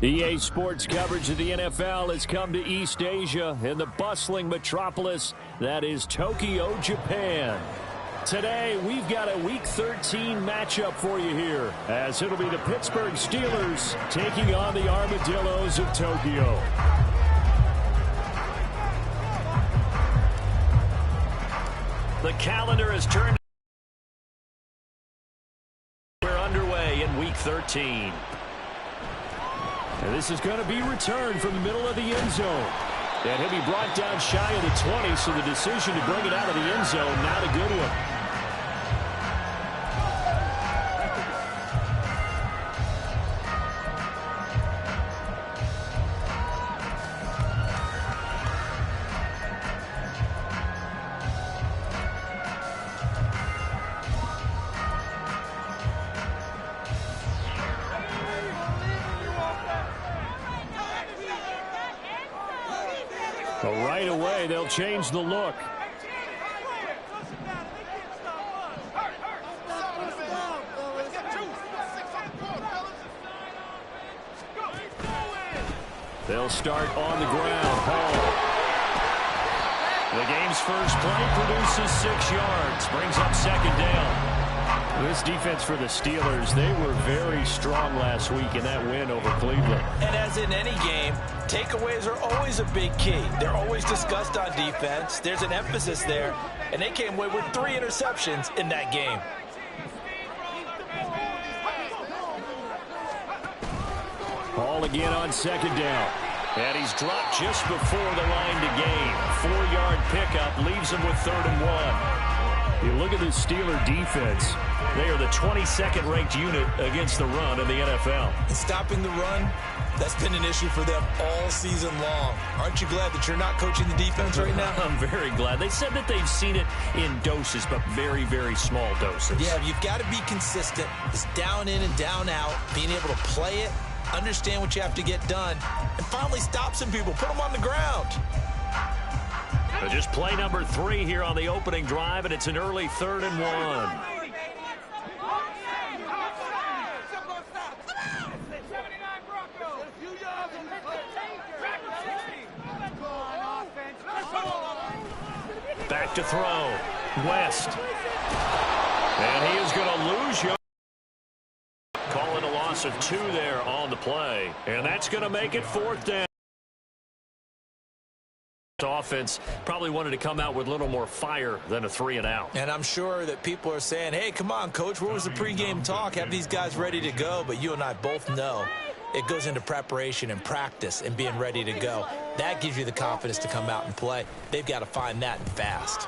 EA Sports coverage of the NFL has come to East Asia in the bustling metropolis that is Tokyo, Japan. Today, we've got a Week 13 matchup for you here, as it'll be the Pittsburgh Steelers taking on the Armadillos of Tokyo. The calendar has turned. We're underway in Week 13. And this is going to be returned from the middle of the end zone. And he'll be brought down shy of the 20, so the decision to bring it out of the end zone, not a good one. But right away, they'll change the look. They'll start on the ground. The game's first play produces 6 yards, brings up second down. This defense for the Steelers, they were very strong last week in that win over Cleveland. And as in any game, takeaways are always a big key. They're always discussed on defense. There's an emphasis there, and they came away with 3 interceptions in that game. Ball again on second down. And he's dropped just before the line to gain. 4-yard pickup leaves him with 3rd and 1. You look at this Steeler defense. They are the 22nd ranked unit against the run in the NFL. And stopping the run, that's been an issue for them all season long. Aren't you glad that you're not coaching the defense right now? I'm very glad. They said that they've seen it in doses, but very, very small doses. Yeah, you've got to be consistent. It's down in and down out, being able to play it, understand what you have to get done, and finally stop some people, put them on the ground. So just play number 3 here on the opening drive, and it's an early 3rd and 1. Back to throw. West. And he is going to lose you. Calling a loss of 2 there on the play. And that's going to make it 4th down. Offense probably wanted to come out with a little more fire than a 3 and out. And I'm sure that people are saying, hey, come on, Coach, where was the pregame talk? Have these guys ready to go? But you and I both know it goes into preparation and practice and being ready to go. That gives you the confidence to come out and play. They've got to find that and fast.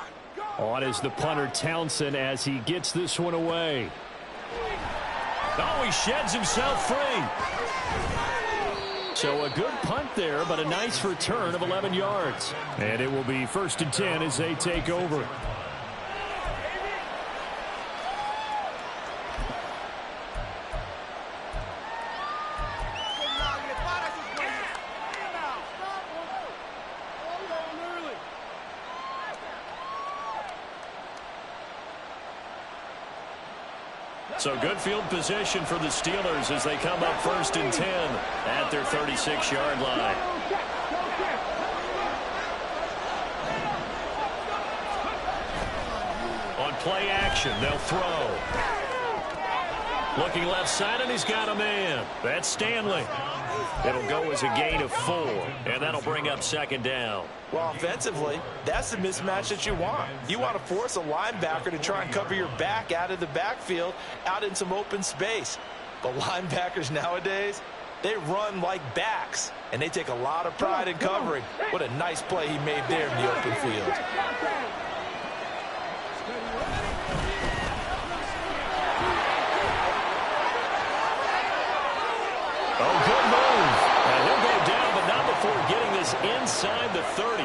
On is the punter, Townsend, as he gets this one away. Oh, he sheds himself free. So a good punt there, but a nice return of 11 yards. And it will be 1st and 10 as they take over. So good field position for the Steelers as they come up 1st and 10 at their 36-yard line. On play action, they'll throw. Looking left side, and he's got a man. That's Stanley. It'll go as a gain of 4, and that'll bring up 2nd down. Well, offensively, that's the mismatch that you want. You want to force a linebacker to try and cover your back out of the backfield, out in some open space. But linebackers nowadays, they run like backs, and they take a lot of pride in covering. What a nice play he made there in the open field. Oh, good move. And he'll go down, but not before getting this inside the 30.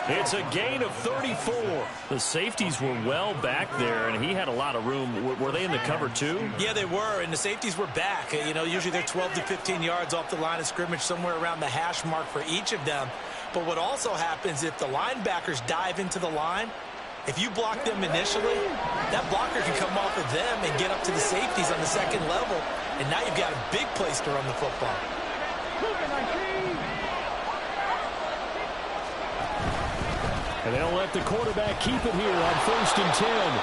It's a gain of 34. The safeties were well back there, and he had a lot of room. Were they in the cover too? Yeah, they were, and the safeties were back. You know, usually they're 12 to 15 yards off the line of scrimmage, somewhere around the hash mark for each of them. But what also happens if the linebackers dive into the line, if you block them initially, that blocker can come off of them and get up to the safeties on the second level, and now you've got a big place to run the football. And they'll let the quarterback keep it here on 1st and 10.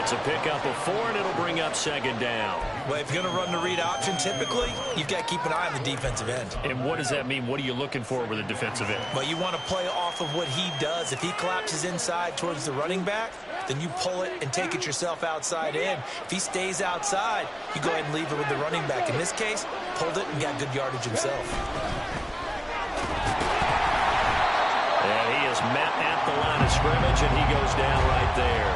It's a pickup of 4, and it'll bring up 2nd down. Well, if you're going to run the read option, typically, you've got to keep an eye on the defensive end. And what does that mean? What are you looking for with a defensive end? Well, you want to play off of what he does. If he collapses inside towards the running back, then you pull it and take it yourself outside in. If he stays outside, you go ahead and leave it with the running back. In this case, pulled it and got good yardage himself. And he is met at the line of scrimmage, and he goes down right there.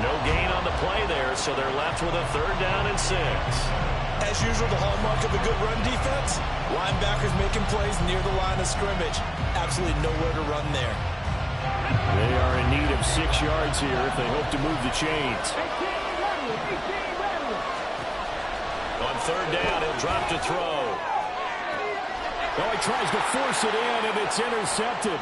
No gain on the play there, so they're left with a 3rd down and 6. As usual, the hallmark of a good run defense, linebackers making plays near the line of scrimmage. Absolutely nowhere to run there. They are in need of 6 yards here if they hope to move the chains. On 3rd down, he'll drop to throw. Oh, he tries to force it in, and it's intercepted.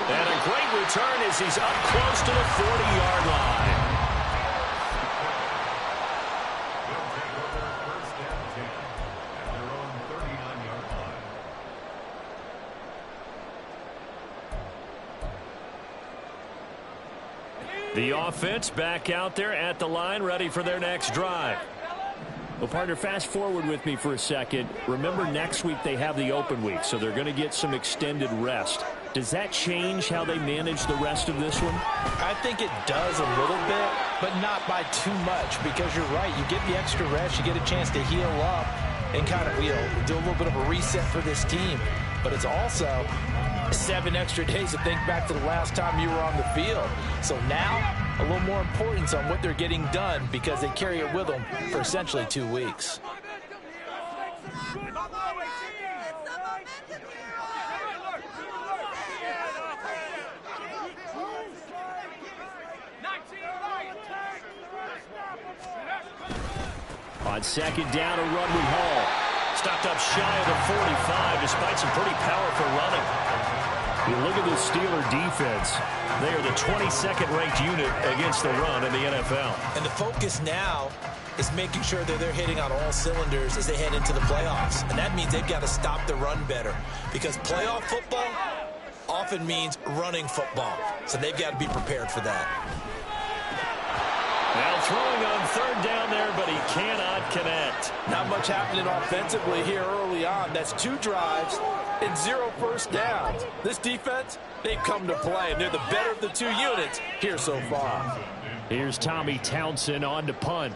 And a great return as he's up close to the 40-yard line. The offense back out there at the line, ready for their next drive. Well, partner, fast forward with me for a second. Remember, next week they have the open week, so they're going to get some extended rest. Does that change how they manage the rest of this one? I think it does a little bit, but not by too much, because you're right. You get the extra rest, you get a chance to heal up and kind of, do a little bit of a reset for this team. But it's also 7 extra days to think back to the last time you were on the field. So now, a little more importance on what they're getting done because they carry it with them for essentially 2 weeks. On 2nd down, a run with Hall. Stopped up shy of the 45 despite some pretty powerful running. You look at the Steeler defense. They are the 22nd ranked unit against the run in the NFL. And the focus now is making sure that they're hitting on all cylinders as they head into the playoffs. And that means they've got to stop the run better, because playoff football often means running football. So they've got to be prepared for that. Now throwing on 3rd down there, but he cannot connect. Not much happening offensively here early on. That's 2 drives and 0 first downs. This defense, they've come to play, and they're the better of the 2 units here so far. Here's Tommy Townsend on to punt.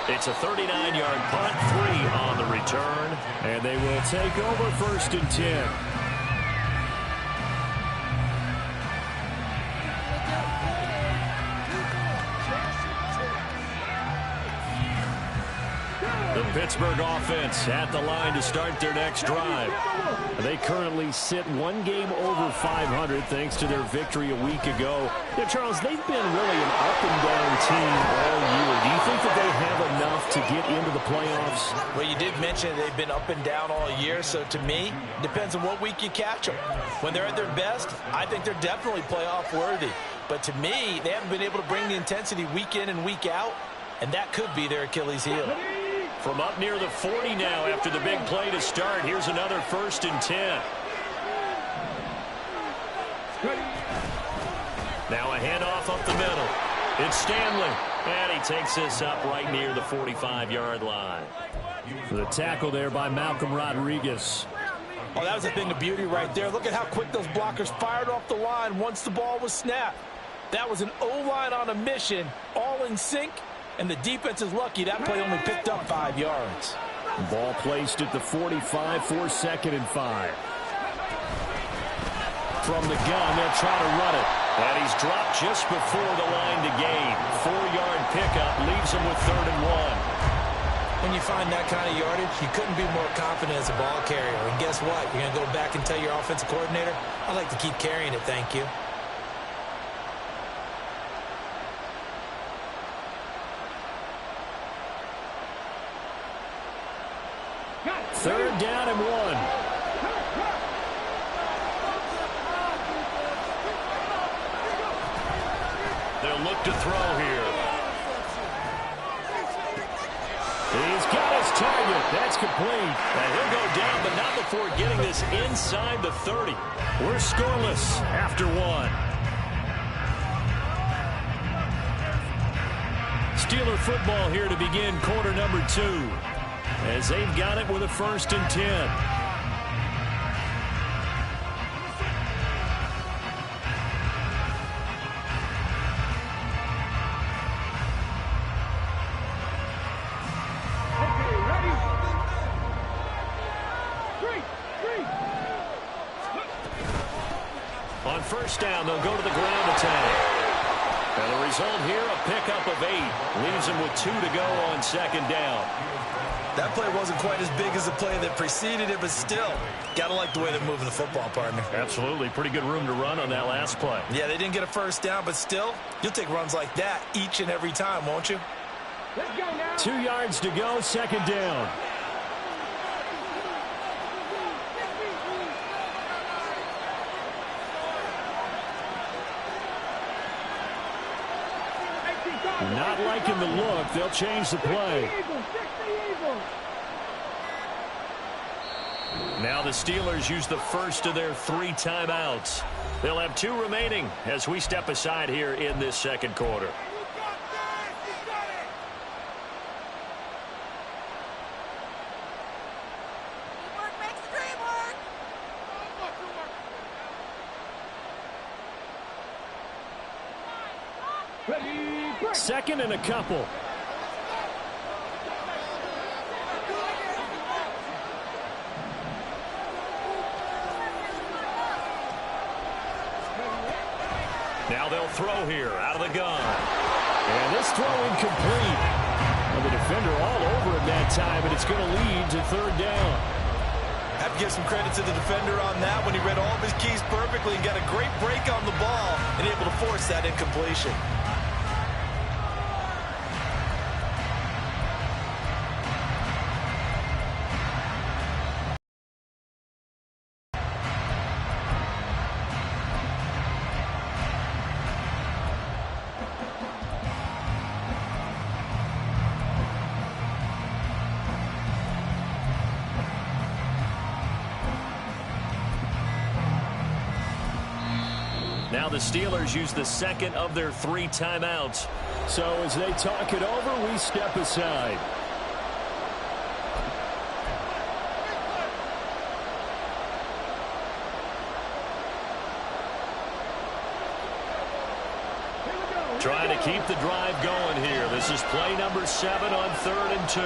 It's a 39-yard punt, 3 on the return, and they will take over 1st and 10. The Pittsburgh offense at the line to start their next drive. They currently sit 1 game over 500 thanks to their victory a week ago. Yeah, Charles, they've been really an up-and-down team all year. Do you think that they have enough to get into the playoffs? Well, you did mention they've been up and down all year, so to me, it depends on what week you catch them. When they're at their best, I think they're definitely playoff-worthy. But to me, they haven't been able to bring the intensity week in and week out, and that could be their Achilles heel. From up near the 40 now after the big play to start. Here's another 1st and 10. Now a handoff up the middle. It's Stanley. And he takes this up right near the 45-yard line. For the tackle there by Malcolm Rodriguez. Oh, that was a thing of beauty right there. Look at how quick those blockers fired off the line once the ball was snapped. That was an O-line on a mission, all in sync. And the defense is lucky that play only picked up 5 yards. Ball placed at the 45 for 2nd and 5. From the gun, they'll try to run it. And he's dropped just before the line to gain. 4-yard pickup leaves him with 3rd and 1. When you find that kind of yardage, you couldn't be more confident as a ball carrier. And guess what? You're going to go back and tell your offensive coordinator, I'd like to keep carrying it, thank you. and 1. They'll look to throw here. He's got his target. That's complete. And he'll go down, but not before getting this inside the 30. We're scoreless after 1. Steeler football here to begin quarter number 2. As they've got it with a 1st and 10. On 1st down, they'll go to the ground attack. And the result here, a pickup of 8. Leaves them with 2 to go on 2nd down. That play wasn't quite as big as the play that preceded it, but still, got to like the way they're moving the football, partner. Absolutely. Pretty good room to run on that last play. Yeah, they didn't get a 1st down, but still, you'll take runs like that each and every time, won't you? Let's go now. 2 yards to go, 2nd down. Not liking the look. They'll change the play. Now the Steelers use the 1st of their 3 timeouts. They'll have 2 remaining as we step aside here in this 2nd quarter. Second and a couple. Now they'll throw here out of the gun. And this throw incomplete. And the defender all over him that time, and it's going to lead to 3rd down. Have to give some credit to the defender on that when he read all of his keys perfectly and got a great break on the ball and able to force that incompletion. Now the Steelers use the 2nd of their 3 timeouts. So as they talk it over, we step aside. Trying to keep the drive going here. This is play number 7 on 3rd and 2.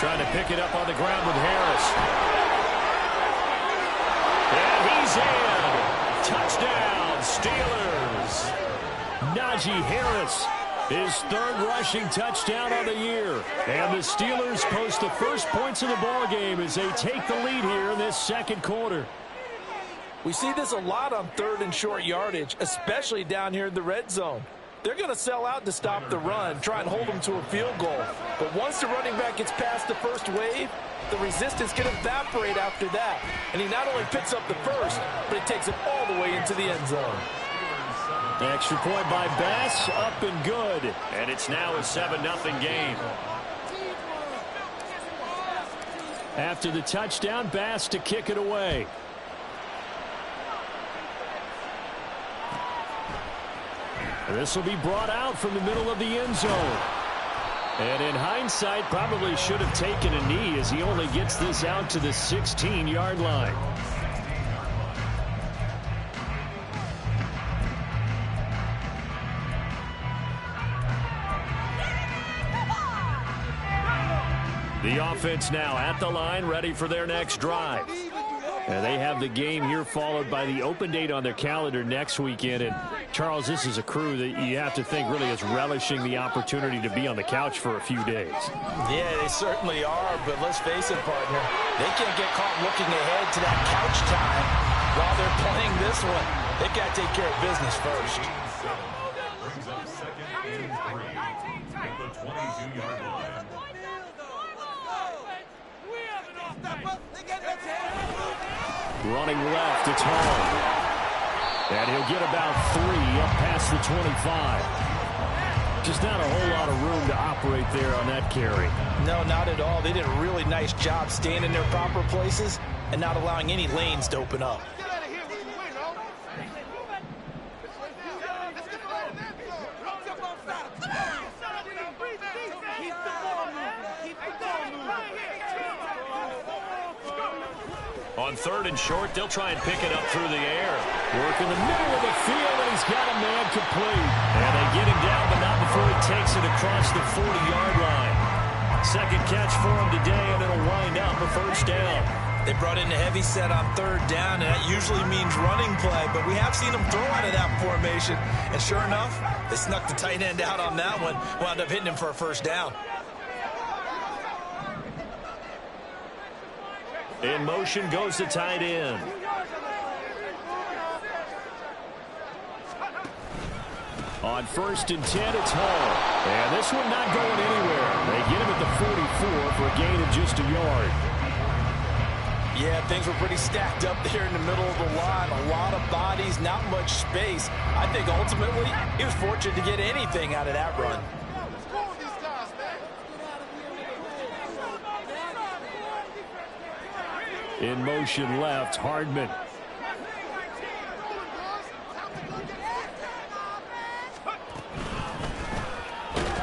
Trying to pick it up on the ground with Harris. And he's in. Touchdown, Steelers. Najee Harris, his 3rd rushing touchdown on the year. And the Steelers post the first points of the ball game as they take the lead here in this 2nd quarter. We see this a lot on 3rd and short yardage, especially down here in the red zone. They're going to sell out to stop the run, try and hold them to a field goal. But once the running back gets past the first wave, the resistance can evaporate after that. And he not only picks up the first, but he takes it all the way into the end zone. The extra point by Bass, up and good. And it's now a 7-0 game. After the touchdown, Bass to kick it away. This will be brought out from the middle of the end zone. And in hindsight, probably should have taken a knee as he only gets this out to the 16-yard line. The offense now at the line, ready for their next drive. And they have the game here followed by the open date on their calendar next weekend. And, Charles, this is a crew that you have to think really is relishing the opportunity to be on the couch for a few days. Yeah, they certainly are, but let's face it, partner. They can't get caught looking ahead to that couch time while they're playing this one. They've got to take care of business first. 22-yard line. Running left, it's home. And he'll get about 3 up past the 25. Just not a whole lot of room to operate there on that carry. No, not at all. They did a really nice job staying in their proper places and not allowing any lanes to open up. On 3rd and short, they'll try and pick it up through the air. Work in the middle of the field, and he's got a man complete. And they get him down, but not before he takes it across the 40-yard line. Second catch for him today, and it'll wind up a first down. They brought in a heavy set on 3rd down, and that usually means running play, but we have seen them throw out of that formation. And sure enough, they snuck the tight end out on that one, wound up hitting him for a first down. In motion goes the tight end. On 1st and 10, it's home. And this one not going anywhere. They get him at the 44 for a gain of just a yard. Yeah, things were pretty stacked up there in the middle of the line. A lot of bodies, not much space. I think ultimately he was fortunate to get anything out of that run. In motion left, Hardman.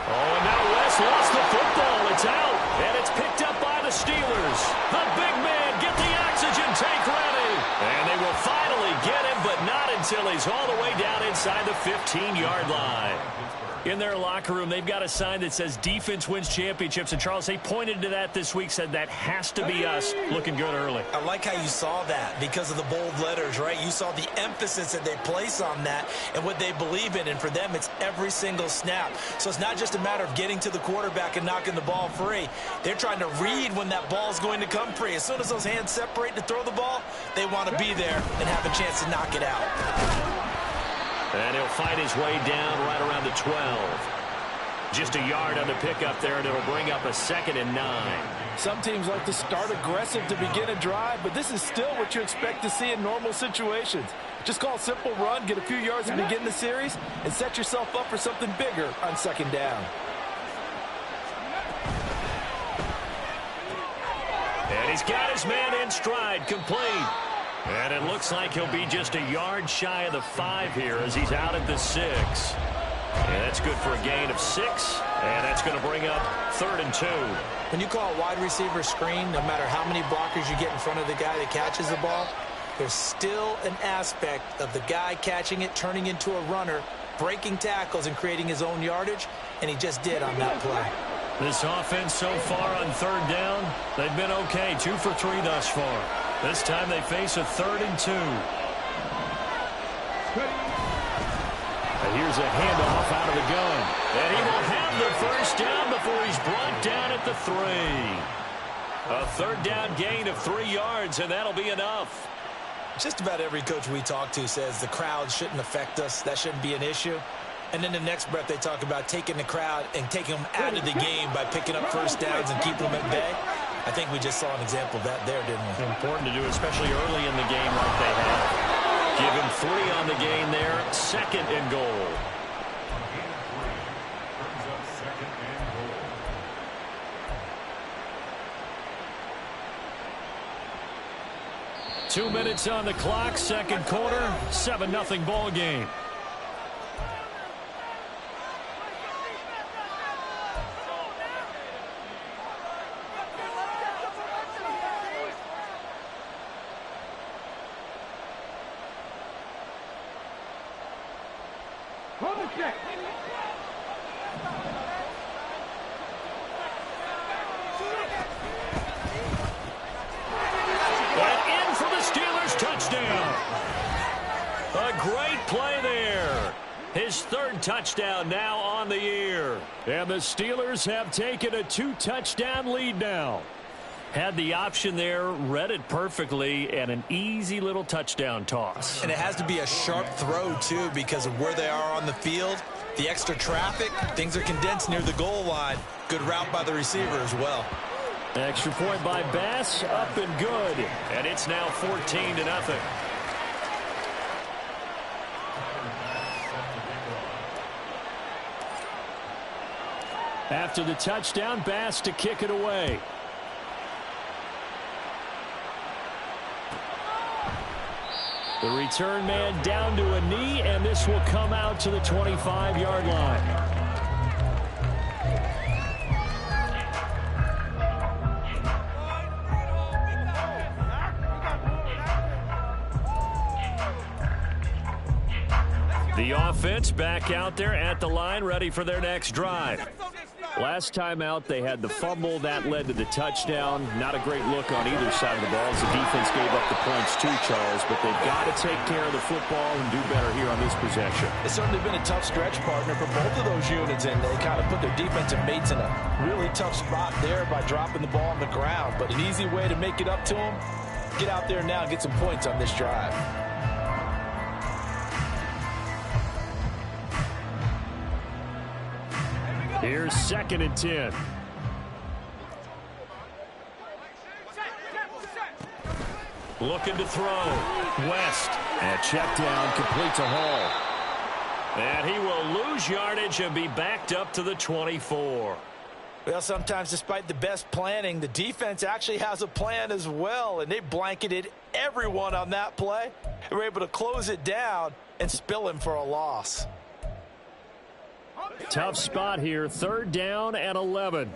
Oh, and now West lost the football. It's out, and it's picked up by the Steelers. The big man, get the oxygen tank ready. And they will finally get him, but not until he's all the way down inside the 15-yard line. In their locker room, they've got a sign that says defense wins championships. And, Charles, they pointed to that this week, said that has to be us. Looking good early. I like how you saw that because of the bold letters, right? You saw the emphasis that they place on that and what they believe in. And for them, it's every single snap. So it's not just a matter of getting to the quarterback and knocking the ball free. They're trying to read when that ball's going to come free. As soon as those hands separate to throw the ball, they want to be there and have a chance to knock it out. And he'll fight his way down right around the 12. Just a yard on the pickup there, and it'll bring up a 2nd and 9. Some teams like to start aggressive to begin a drive, but this is still what you expect to see in normal situations. Just call a simple run, get a few yards to begin the series, and set yourself up for something bigger on 2nd down. And he's got his man in stride, complete. And it looks like he'll be just a yard shy of the 5 here as he's out at the 6. And that's good for a gain of 6. And that's going to bring up 3rd and 2. When you call a wide receiver screen, no matter how many blockers you get in front of the guy that catches the ball, there's still an aspect of the guy catching it, turning into a runner, breaking tackles and creating his own yardage, and he just did on that play. This offense so far on 3rd down, they've been okay, 2 for 3 thus far. This time they face a 3rd and 2. And here's a handoff out of the gun. And he will have the first down before he's brought down at the 3. A 3rd down gain of 3 yards, and that'll be enough. Just about every coach we talk to says the crowd shouldn't affect us. That shouldn't be an issue. And then the next breath they talk about taking the crowd and taking them out of the game by picking up first downs and keeping them at bay. I think we just saw an example of that there, didn't we? Important to do, especially early in the game like they have. Give him 3 on the gain there. 2nd and goal. 2 minutes on the clock, 2nd quarter, 7-0 ball game. His 3rd touchdown now on the year. And the Steelers have taken a 2-touchdown lead now. Had the option there, read it perfectly, and an easy little touchdown toss. And it has to be a sharp throw, too, because of where they are on the field. The extra traffic, things are condensed near the goal line. Good route by the receiver as well. Extra point by Bass, up and good. And it's now 14-0. After the touchdown, Bass to kick it away. The return man down to a knee, and this will come out to the 25-yard line. The offense back out there at the line, ready for their next drive. Last time out, they had the fumble. That led to the touchdown. Not a great look on either side of the ball as the defense gave up the points too, Charles. But they've got to take care of the football and do better here on this possession. It's certainly been a tough stretch, partner, for both of those units, and they kind of put their defensive mates in a really tough spot there by dropping the ball on the ground. But an easy way to make it up to them, get out there now and get some points on this drive. Here's 2nd and 10. Looking to throw. West. And check down, complete to Hall. And he will lose yardage and be backed up to the 24. Well, sometimes despite the best planning, the defense actually has a plan as well, and they blanketed everyone on that play. They were able to close it down and spill him for a loss. Tough spot here, 3rd down and 11.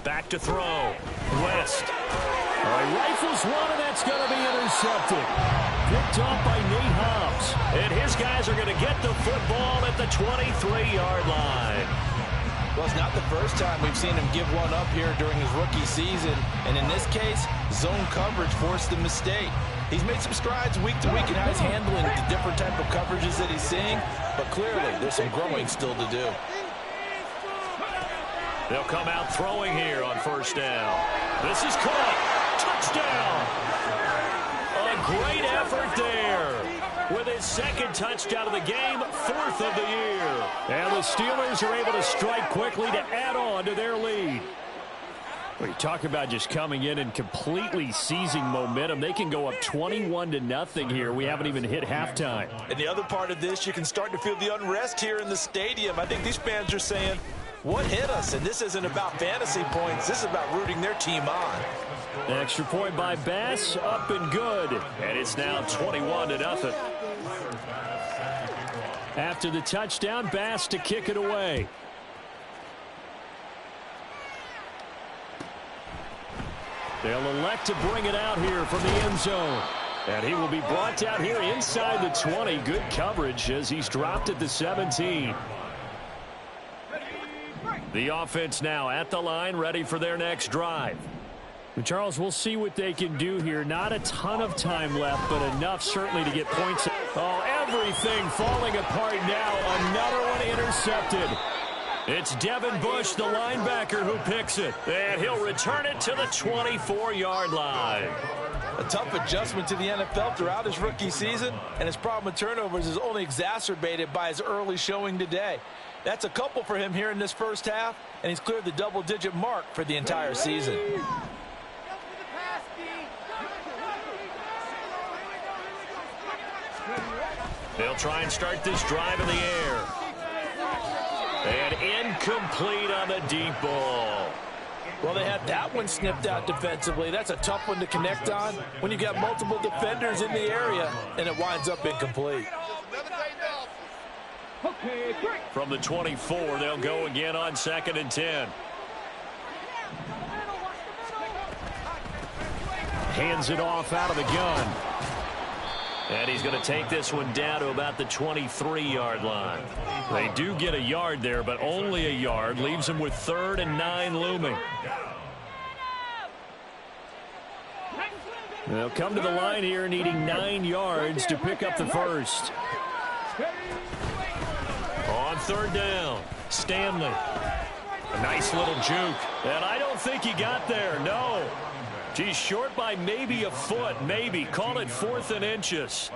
Back to throw. West. He rifles one, and that's going to be intercepted. Picked off by Nate Hobbs. And his guys are going to get the football at the 23-yard line. Well, it's not the first time we've seen him give one up here during his rookie season. And in this case, zone coverage forced the mistake. He's made some strides week to week in how he's handling the different type of coverages that he's seeing. But clearly, there's some growing still to do. They'll come out throwing here on 1st down. This is caught. Touchdown. A great effort there. With his 2nd touchdown of the game, 4th of the year. And the Steelers are able to strike quickly to add on to their lead. Well, you talk about just coming in and completely seizing momentum. They can go up 21-0 here. We haven't even hit halftime. And the other part of this, you can start to feel the unrest here in the stadium. I think these fans are saying, what hit us? And this isn't about fantasy points. This is about rooting their team on. Extra point by Bass, up and good. And it's now 21-0. After the touchdown, Bass to kick it away. They'll elect to bring it out here from the end zone. And he will be brought down here inside the 20. Good coverage as he's dropped at the 17. The offense now at the line, ready for their next drive. Charles, we'll see what they can do here. Not a ton of time left, but enough certainly to get points. Oh, everything falling apart now. Another one intercepted. It's Devin Bush, the linebacker, who picks it. And he'll return it to the 24-yard line. A tough adjustment to the NFL throughout his rookie season, and his problem with turnovers is only exacerbated by his early showing today. That's a couple for him here in this 1st half, and he's cleared the double-digit mark for the entire season. They'll try and start this drive in the air. And incomplete on the deep ball. Well, they had that one snipped out defensively. That's a tough one to connect on when you got multiple defenders in the area, and it winds up incomplete. From the 24, they'll go again on 2nd and 10. Hands it off out of the gun. And he's going to take this one down to about the 23-yard line. They do get a yard there, but only a yard. Leaves them with 3rd and 9 looming. They'll come to the line here needing 9 yards to pick up the first. On 3rd down, Stanley. A nice little juke. And I don't think he got there. No. He's short by maybe a foot, maybe. Call it 4th and inches.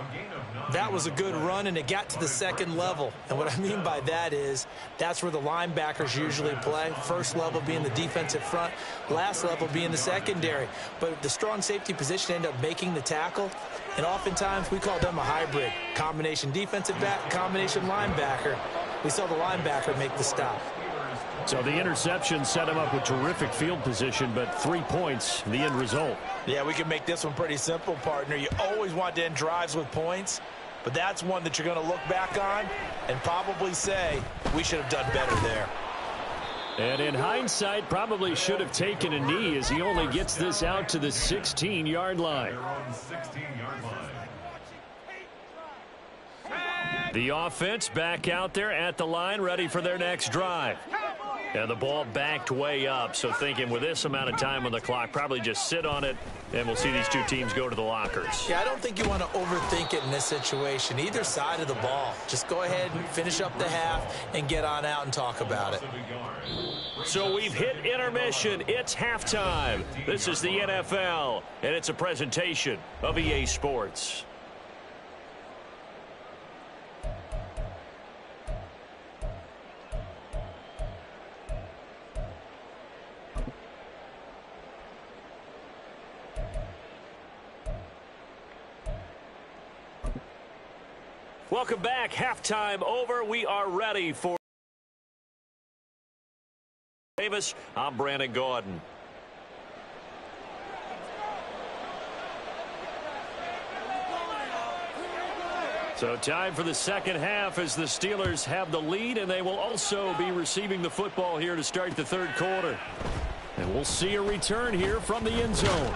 That was a good run, and it got to the second level. And what I mean by that is that's where the linebackers usually play. First level being the defensive front, last level being the secondary. But the strong safety position ended up making the tackle, and oftentimes we call them a hybrid. Combination defensive back, combination linebacker. We saw the linebacker make the stop. So the interception set him up with terrific field position, but 3 points, the end result. Yeah, we can make this one pretty simple, partner. You always want to end drives with points, but that's one that you're going to look back on and probably say, we should have done better there. And in hindsight, probably should have taken a knee as he only gets this out to the 16-yard line. The offense back out there at the line, ready for their next drive. And the ball backed way up, so thinking with this amount of time on the clock, probably just sit on it, and we'll see these two teams go to the lockers. Yeah, I don't think you want to overthink it in this situation, either side of the ball. Just go ahead and finish up the half and get on out and talk about it. So we've hit intermission. It's halftime. This is the NFL, and it's a presentation of EA Sports. Welcome back. Halftime over. We are ready for Davis. I'm Brandon Gordon. So time for the second half as the Steelers have the lead, and they will also be receiving the football here to start the third quarter. And we'll see a return here from the end zone.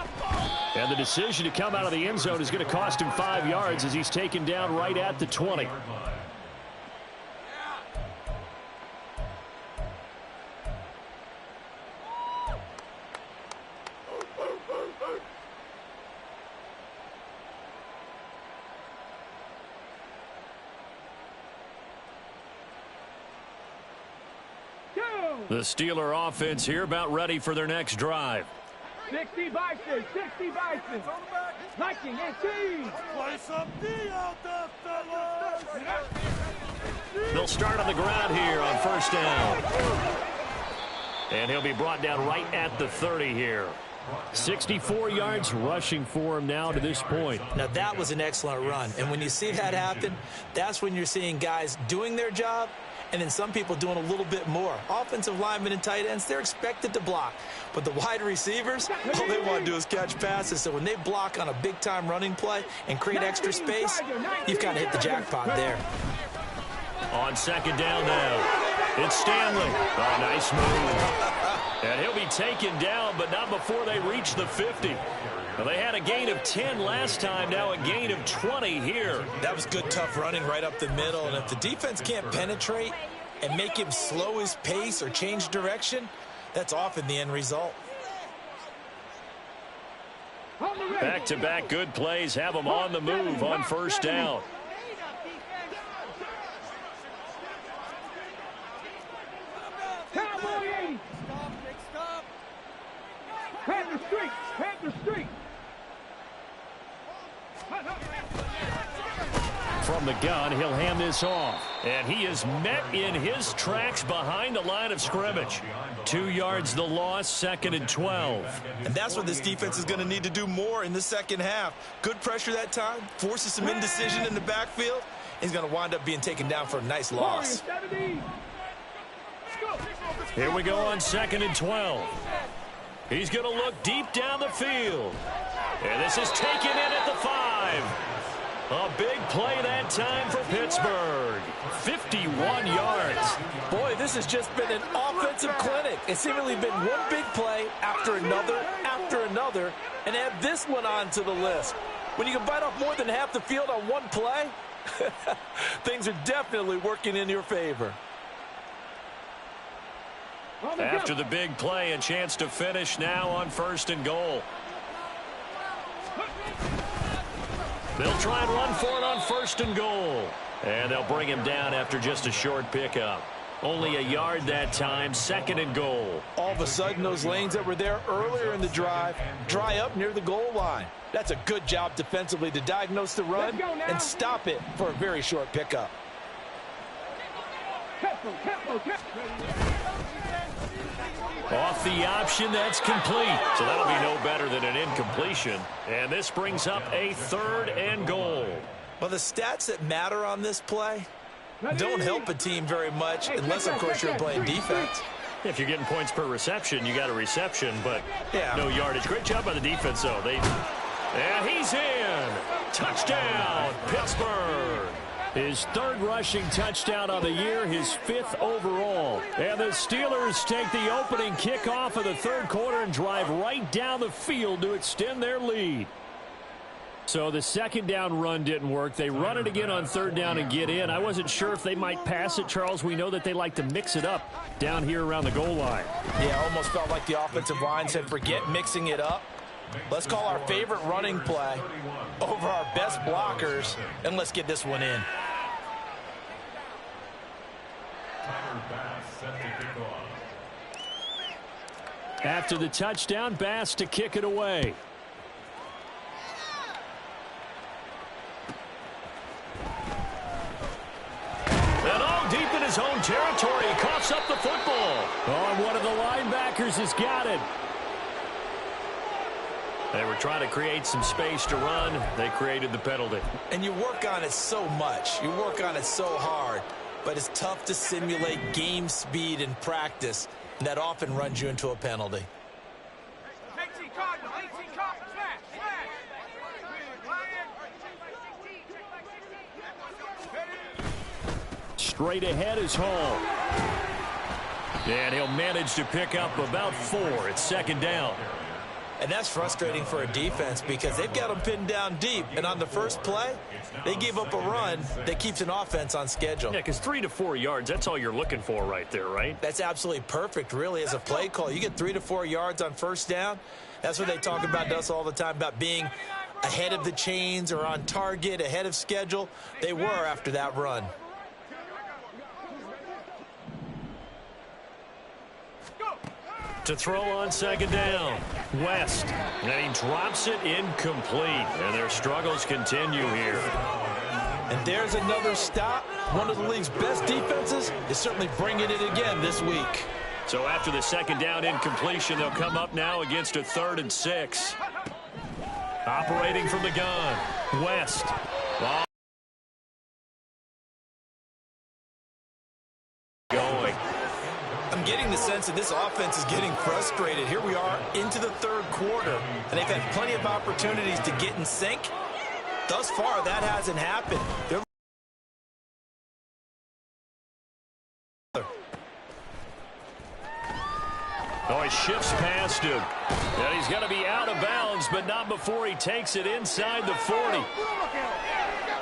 And the decision to come out of the end zone is going to cost him 5 yards as he's taken down right at the 20. The Steeler offense here about ready for their next drive. 60 Bison, 60 Bison. Liking 18. Play some D out there, fellas. They'll start on the ground here on first down. And he'll be brought down right at the 30 here. 64 yards rushing for him now to this point. Now that was an excellent run. And when you see that happen, that's when you're seeing guys doing their job and then some people doing a little bit more. Offensive linemen and tight ends, they're expected to block. But the wide receivers, all they want to do is catch passes. So when they block on a big-time running play and create extra space, you've kind of hit the jackpot there. On second down now, it's Stanley. Oh, nice move. And he'll be taken down, but not before they reach the 50. Well, they had a gain of 10 last time, now a gain of 20 here. That was good, tough running right up the middle. And if the defense can't penetrate and make him slow his pace or change direction, that's often the end result. Back-to-back good plays have them on the move on first down. Panther Street, Panther Street. From the gun, he'll hand this off. And he is met in his tracks behind the line of scrimmage. 2 yards the loss, 2nd and 12. And that's what this defense is going to need to do more in the second half. Good pressure that time, forces some indecision in the backfield. He's going to wind up being taken down for a nice loss. Here we go on 2nd and 12. He's going to look deep down the field. And this is taken in at the 5. A big play that time for Pittsburgh. 51 yards. Boy, this has just been an offensive clinic. It's seemingly been one big play after another, and add this one on to the list. When you can bite off more than half the field on one play, things are definitely working in your favor. After the big play, a chance to finish now on 1st and goal. They'll try and run for it on 1st and goal. And they'll bring him down after just a short pickup. Only a yard that time, 2nd and goal. All of a sudden, those lanes that were there earlier in the drive dry up near the goal line. That's a good job defensively to diagnose the run and stop it for a very short pickup. Off the option, that's complete. So that'll be no better than an incompletion. And this brings up a 3rd and goal. Well, the stats that matter on this play don't help a team very much unless, of course, you're playing defense. If you're getting points per reception, you got a reception, but no yardage. Great job by the defense, though. And he's in. Touchdown, Pittsburgh. His 3rd rushing touchdown of the year, his 5th overall. And the Steelers take the opening kickoff of the 3rd quarter and drive right down the field to extend their lead. So the 2nd down run didn't work. They run it again on 3rd down and get in. I wasn't sure if they might pass it, Charles. We know that they like to mix it up down here around the goal line. Yeah, almost felt like the offensive line said, forget mixing it up. Let's call our favorite running play over our best blockers, and let's get this one in. After the touchdown, Bass to kick it away. And all deep in his own territory, he coughs up the football. Oh, and one of the linebackers has got it. They were trying to create some space to run. They created the penalty. And you work on it so much. You work on it so hard. But it's tough to simulate game speed in practice. And that often runs you into a penalty. Straight ahead is Hall. And he'll manage to pick up about 4 at 2nd down. And that's frustrating for a defense because they've got them pinned down deep. And on the first play, they gave up a run that keeps an offense on schedule. Yeah, because 3 to 4 yards, that's all you're looking for right there, right? That's absolutely perfect, really, as a play call. You get 3 to 4 yards on 1st down. That's what they talk about to us all the time, about being ahead of the chains or on target, ahead of schedule. They were after that run. To throw on 2nd down, West. And he drops it incomplete. And their struggles continue here. And there's another stop. One of the league's best defenses is certainly bringing it again this week. So after the 2nd down incompletion, they'll come up now against a 3rd and 6. Operating from the gun, West. Going. I'm getting the sense that this offense is getting frustrated. Here we are into the 3rd quarter, and they've had plenty of opportunities to get in sync. Thus far, that hasn't happened. Oh, he shifts past him. And he's going to be out of bounds, but not before he takes it inside the 40.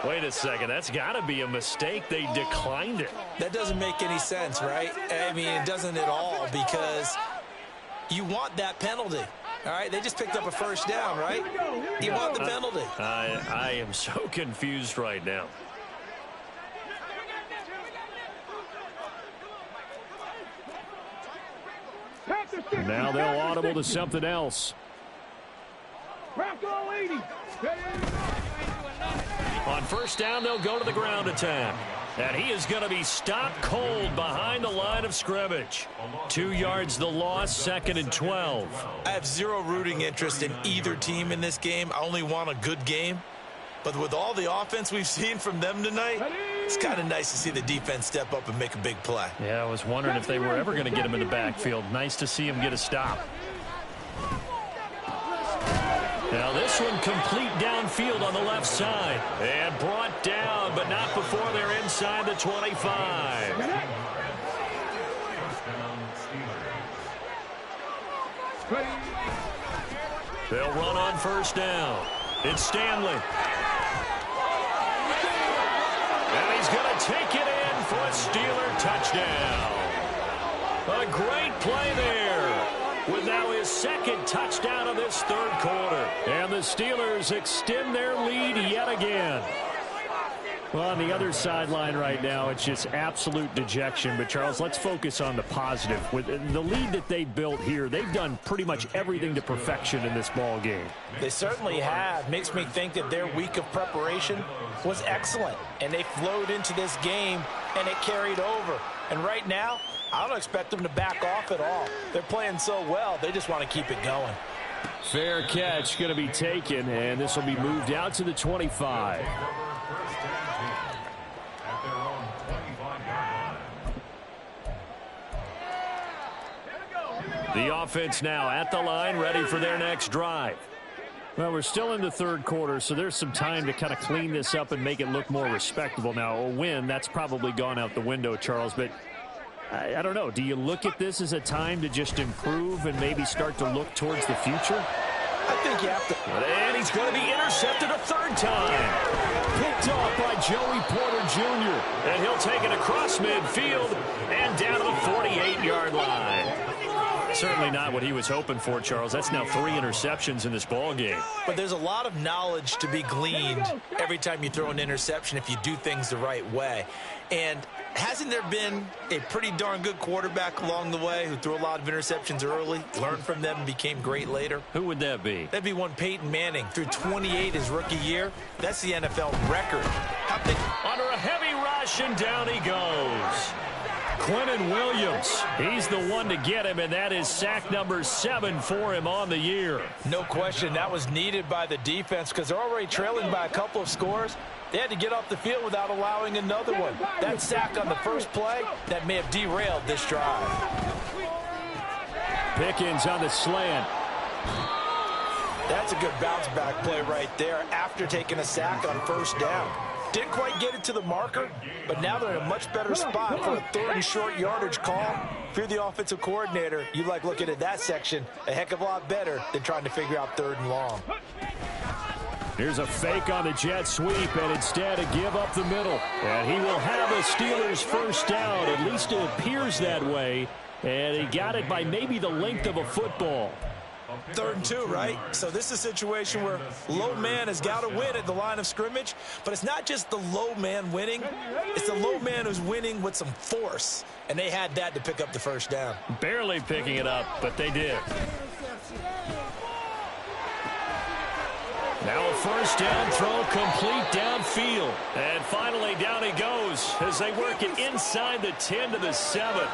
Wait a second. That's got to be a mistake. They declined it. That doesn't make any sense, right? I mean, it doesn't at all, because you want that penalty. All right, they just picked up a 1st down, right? You want the penalty. I am so confused right now. Now they'll audible to something else. On 1st down, they'll go to the ground attack. And he is going to be stopped cold behind the line of scrimmage. 2 yards the loss, 2nd and 12. I have zero rooting interest in either team in this game. I only want a good game. But with all the offense we've seen from them tonight, it's kind of nice to see the defense step up and make a big play. Yeah, I was wondering if they were ever going to get him in the backfield. Nice to see him get a stop. Now this one complete downfield on the left side. And brought down, but not before they're inside the 25. They'll run on 1st down. It's Stanley. And he's going to take it in for a Steeler touchdown. A great play there, with now his 2nd touchdown of this 3rd quarter. And the Steelers extend their lead yet again. Well, on the other sideline right now, it's just absolute dejection. But, Charles, let's focus on the positive. With the lead that they built here, they've done pretty much everything to perfection in this ball game. They certainly have. Makes me think that their week of preparation was excellent. And they flowed into this game, and it carried over. And right now, I don't expect them to back off at all. They're playing so well, they just want to keep it going. Fair catch going to be taken, and this will be moved out to the 25. The offense now at the line, ready for their next drive. Well, we're still in the third quarter, so there's some time to kind of clean this up and make it look more respectable. Now, a win, that's probably gone out the window, Charles, but I don't know. Do you look at this as a time to just improve and maybe start to look towards the future? I think you have to. And he's going to be intercepted a third time. Picked off by Joey Porter Jr. And he'll take it across midfield and down to the 48-yard line. Certainly not what he was hoping for, Charles. That's now 3 interceptions in this ball game. But there's a lot of knowledge to be gleaned every time you throw an interception if you do things the right way. And hasn't there been a pretty darn good quarterback along the way who threw a lot of interceptions early, learned from them, and became great later? Who would that be? That'd be one Peyton Manning. Threw 28 his rookie year. That's the NFL record. Under a heavy rush, and down he goes. Quentin Williams, he's the one to get him, and that is sack number 7 for him on the year. No question, that was needed by the defense because they're already trailing by a couple of scores. They had to get off the field without allowing another one. That sack on the first play, that may have derailed this drive. Pickens on the slant. That's a good bounce back play right there after taking a sack on first down. Didn't quite get it to the marker, but now they're in a much better spot for a 3rd and short yardage call. If you're the offensive coordinator, you like looking at that section a heck of a lot better than trying to figure out 3rd and long. Here's a fake on the jet sweep, and instead a give up the middle. And he will have a Steelers first down. At least it appears that way. And he got it by maybe the length of a football. 3rd and 2, right? So this is a situation where low man has got to win at the line of scrimmage, but it's not just the low man winning. It's the low man who's winning with some force, and they had that to pick up the first down. Barely picking it up, but they did. Now a first down throw complete downfield. And finally down he goes as they work it inside the 10 to the 7.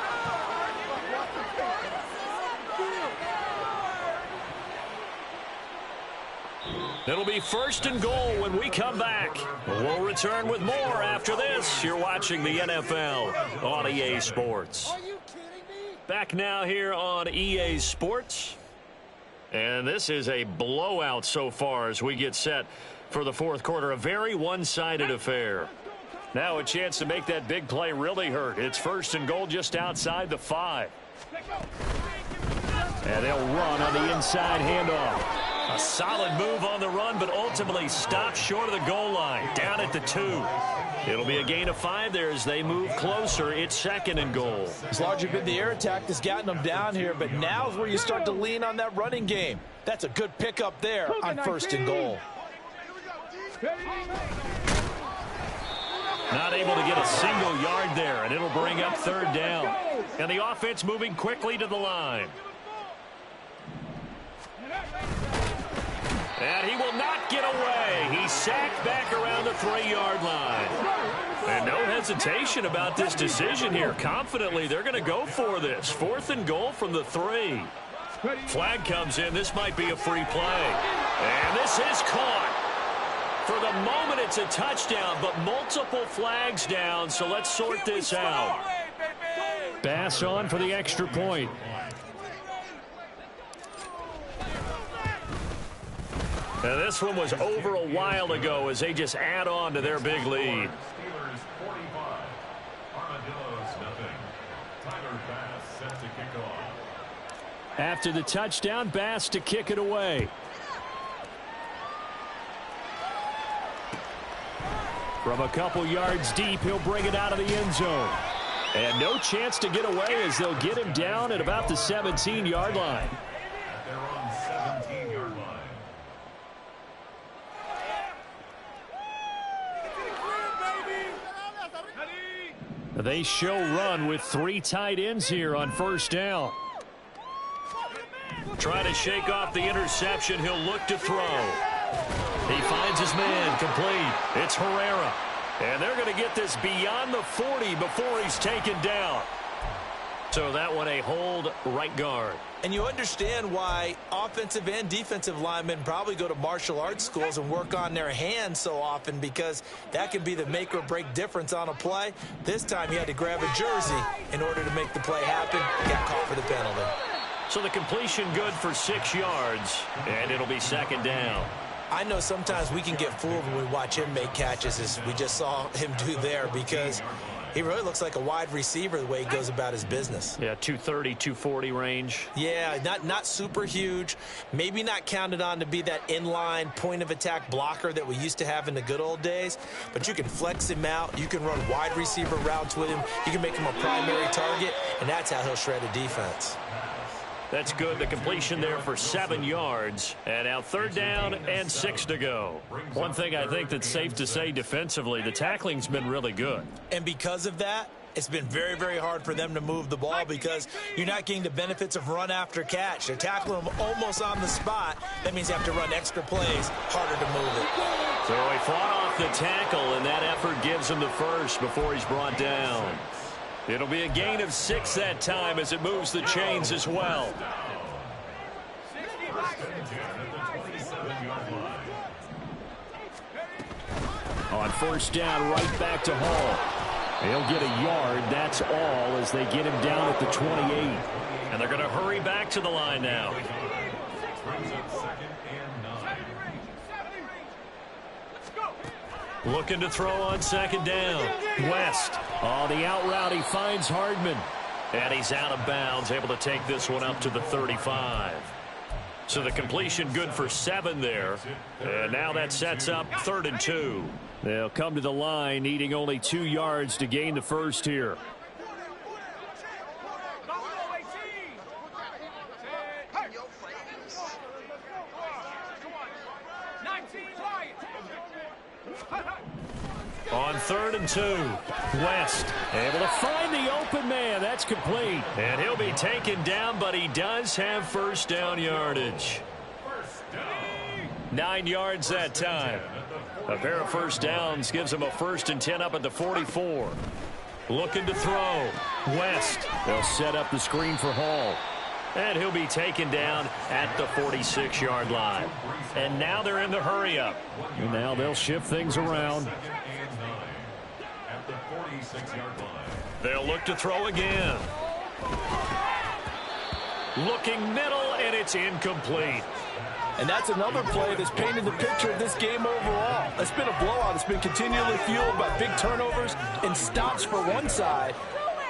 It'll be 1st and goal when we come back. We'll return with more after this. You're watching the NFL on EA Sports. Back now here on EA Sports. And this is a blowout so far as we get set for the 4th quarter. A very one-sided affair. Now a chance to make that big play really hurt. It's 1st and goal just outside the 5. And they'll run on the inside handoff. A solid move on the run, but ultimately stopped short of the goal line, down at the 2. It'll be a gain of 5 there as they move closer. It's 2nd and goal. It's largely been the air attack that's gotten them down here, but now's where you start to lean on that running game. That's a good pickup there on 1st and goal. Not able to get a single yard there, and it'll bring up 3rd down. And the offense moving quickly to the line. And he will not get away. He's sacked back around the 3-yard line. And no hesitation about this decision here. Confidently, they're going to go for this. 4th and goal from the 3. Flag comes in. This might be a free play. And this is caught. For the moment, it's a touchdown, but multiple flags down, so let's sort this out. Bass on for the extra point. And this one was over a while ago as they just add on to their big lead. Steelers 45, Armadillos nothing. Tyler Bass set to kick off. After the touchdown, Bass to kick it away. From a couple yards deep, he'll bring it out of the end zone. And no chance to get away as they'll get him down at about the 17-yard line. At their own 17-yard line. They show run with 3 tight ends here on first down. Trying to shake off the interception. He'll look to throw. He finds his man, complete. It's Herrera. And they're going to get this beyond the 40 before he's taken down. So that one a hold right guard. And you understand why offensive and defensive linemen probably go to martial arts schools and work on their hands so often, because that can be the make or break difference on a play. This time he had to grab a jersey in order to make the play happen. Got caught for the penalty. So the completion good for 6 yards, and it'll be second down. I know sometimes we can get fooled when we watch him make catches, as we just saw him do there, because he really looks like a wide receiver the way he goes about his business. Yeah, 230, 240 range. Yeah, not super huge. Maybe not counted on to be that inline point-of-attack blocker that we used to have in the good old days. But you can flex him out. You can run wide receiver routes with him. You can make him a primary target, and that's how he'll shred a defense. That's good. The completion there for 7 yards. And now third down and 6 to go. One thing I think that's safe to say defensively, the tackling's been really good. And because of that, it's been very, very hard for them to move the ball, because you're not getting the benefits of run after catch. They're tackling them almost on the spot. That means you have to run extra plays, harder to move it. So he fought off the tackle, and that effort gives him the first before he's brought down. It'll be a gain of 6 that time as it moves the chains as well. On first down, right back to Hall. He'll get a yard. That's all as they get him down at the 28. And they're going to hurry back to the line now. Looking to throw on second down. West. Oh, the out route. He finds Hardman. And he's out of bounds, able to take this one up to the 35. So the completion good for 7 there. And now that sets up 3rd and 2. They'll come to the line, needing only 2 yards to gain the first here. On 3rd and 2, West able to find the open man. That's complete. And he'll be taken down, but he does have first down yardage. 9 yards that time. A pair of first downs gives him a 1st and 10 up at the 44. Looking to throw. West. They'll set up the screen for Hall. And he'll be taken down at the 46-yard line. And now they're in the hurry-up. And now they'll shift things around. They'll look to throw again. Looking middle, and it's incomplete. And that's another play that's painted the picture of this game overall. It's been a blowout. It's been continually fueled by big turnovers and stops for one side,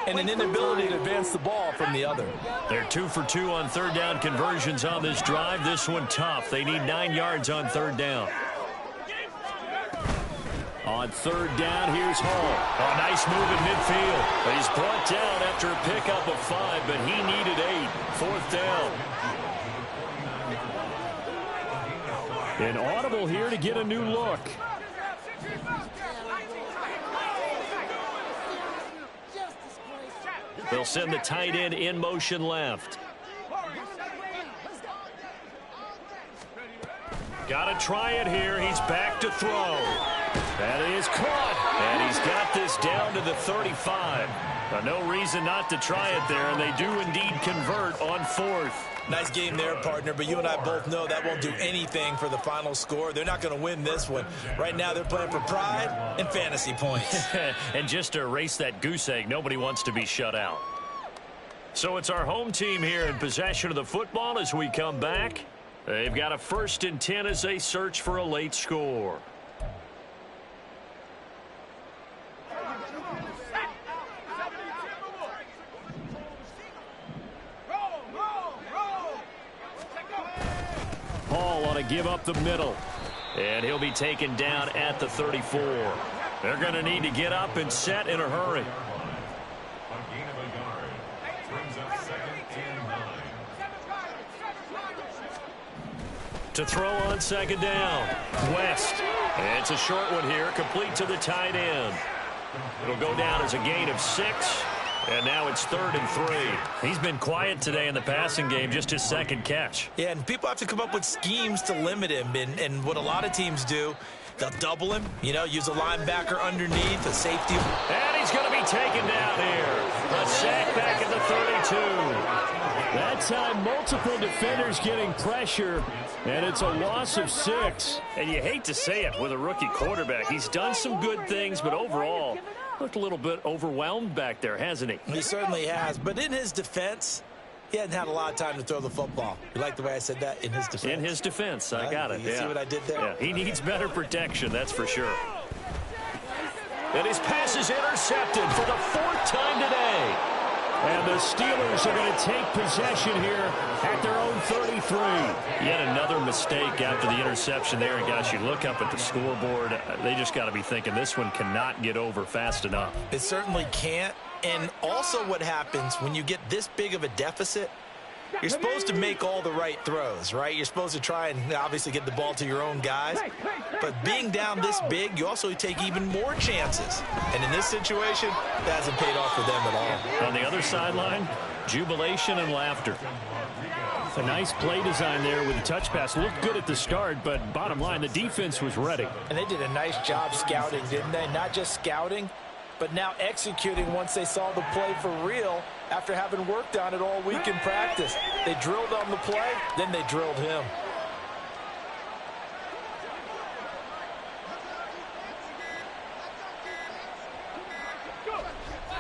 and an inability to advance the ball from the other. They're 2 for 2 on 3rd down conversions on this drive. This one tough. They need 9 yards on 3rd down. On 3rd down, here's Hall. A nice move in midfield. But he's brought down after a pickup of 5, but he needed 8. 4th down. An audible here to get a new look. They'll send the tight end in motion left. Got to try it here. He's back to throw. That is caught. And he's got this down to the 35. But no reason not to try it there, and they do indeed convert on 4th. Nice game there, partner, but you and I both know that won't do anything for the final score. They're not going to win this one. Right now they're playing for pride and fantasy points. And just to erase that goose egg, nobody wants to be shut out. So it's our home team here in possession of the football as we come back. They've got a 1st and 10 as they search for a late score. Hall ought to give up the middle. And he'll be taken down at the 34. They're going to need to get up and set in a hurry. To throw on 2nd down. West. And it's a short one here, complete to the tight end. It'll go down as a gain of 6. And now it's 3rd and 3. He's been quiet today in the passing game, just his second catch. Yeah, and people have to come up with schemes to limit him. And what a lot of teams do, they'll double him, use a linebacker underneath, a safety. And he's going to be taken down here. A sack back at the 32. That time, multiple defenders getting pressure, and it's a loss of 6. And you hate to say it with a rookie quarterback. He's done some good things, but overall, looked a little bit overwhelmed back there, hasn't he? He certainly has. But in his defense, he hadn't had a lot of time to throw the football. You like the way I said that? In his defense. In his defense. I got it. You see what I did there? Yeah, he needs better protection, that's for sure. And his pass is intercepted for the 4th time today. And the Steelers are going to take possession here at their own 33. Yet another mistake after the interception there. And, guys, you look up at the scoreboard. They just got to be thinking this one cannot get over fast enough. It certainly can't. And also what happens when you get this big of a deficit, you're supposed to make all the right throws, right? You're supposed to try and obviously get the ball to your own guys. But being down this big, you also take even more chances. And in this situation, that hasn't paid off for them at all. On the other sideline, jubilation and laughter. A nice play design there with a touch pass. Looked good at the start, but bottom line, the defense was ready. And they did a nice job scouting, didn't they? Not just scouting, but now executing once they saw the play for real after having worked on it all week in practice. They drilled on the play, then they drilled him.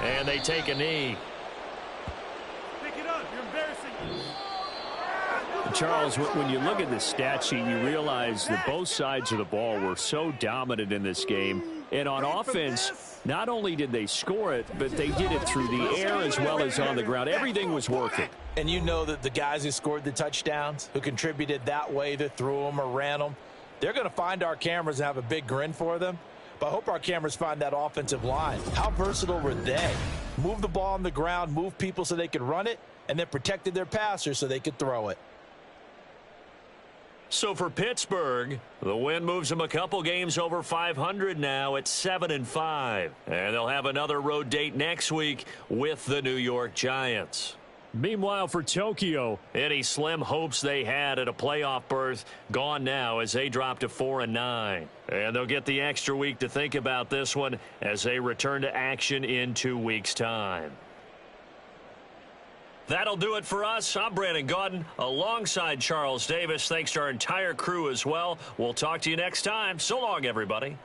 And they take a knee. Pick it up. You're embarrassing. Charles, when you look at the stat sheet, you realize that both sides of the ball were so dominant in this game. And on offense, not only did they score it, but they did it through the air as well as on the ground. Everything was working. And you know that the guys who scored the touchdowns, who contributed that way, that threw them or ran them, they're going to find our cameras and have a big grin for them. But I hope our cameras find that offensive line. How versatile were they? Move the ball on the ground, move people so they could run it, and then protected their passers so they could throw it. So for Pittsburgh, the win moves them a couple games over 500 now at 7-5. And they'll have another road date next week with the New York Giants. Meanwhile, for Tokyo, any slim hopes they had at a playoff berth gone now as they drop to 4-9. And they'll get the extra week to think about this one as they return to action in 2 weeks' time. That'll do it for us. I'm Brandon Gaudin alongside Charles Davis. Thanks to our entire crew as well. We'll talk to you next time. So long, everybody.